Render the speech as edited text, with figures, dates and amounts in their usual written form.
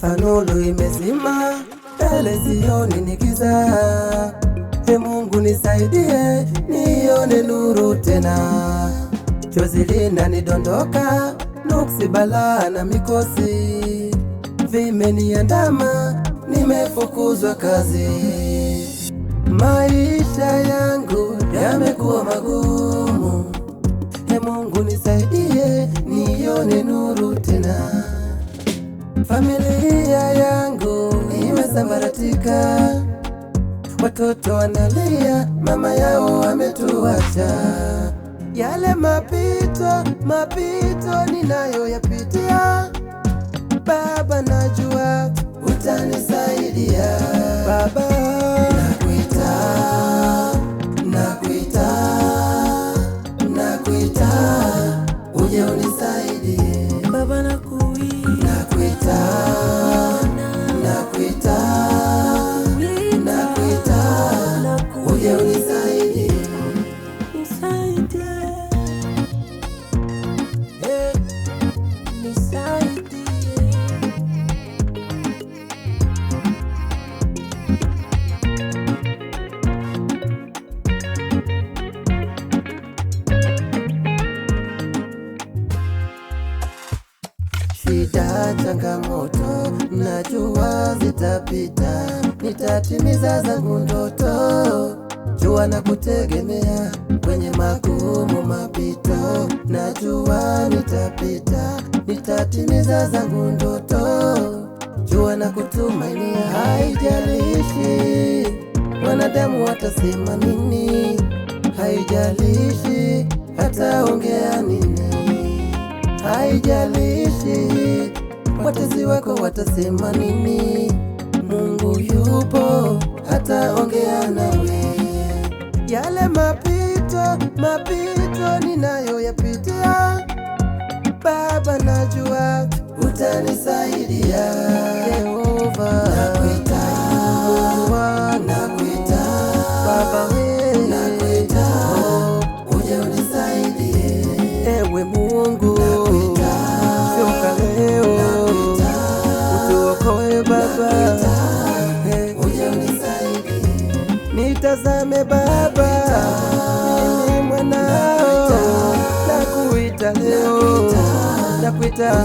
ghafla nuru imezima, mbele sioni ni giza. Mungu nisaidie, nione nuru tena. Chozi linanidondoka, nuksi, balaa na mikosi vimeniandama, nimefukuzwa kazi. Maisha yangu yamekuwa magumu, Mungu nisaidie, nione nuru tena. Familia yangu imesambaratika, watoto wanalia, mama yao ametuacha. Yale mapito ninayoyapitia, Baba najua utanisaidia. Baba nakuita, uje unisaidie. Baba nakuita, uje unisaidie. Shida, changamoto, najua zitapita, nitatimiza zangu ndoto. Jua na kutegemea kwenye magumu mapito, najua nitapita, nitatimiza zangu ndoto. Jua na kutumainia, haijalishi wanadamu watasema nini, haijalishi hataongea nini, haijalishi watesi wako watasema nini. Mungu yupo, hataongea nawe. Yale mapito ninayoyapitia, Baba najua utanisaidia. Yehova nakuita, Baba nakuita, uje unisaidie. Ewe Mungu shuka leo, utuokoe Baba, uje unisaidie. Nitazame Baba, mimi mwanao, nakuita leo, nakuita.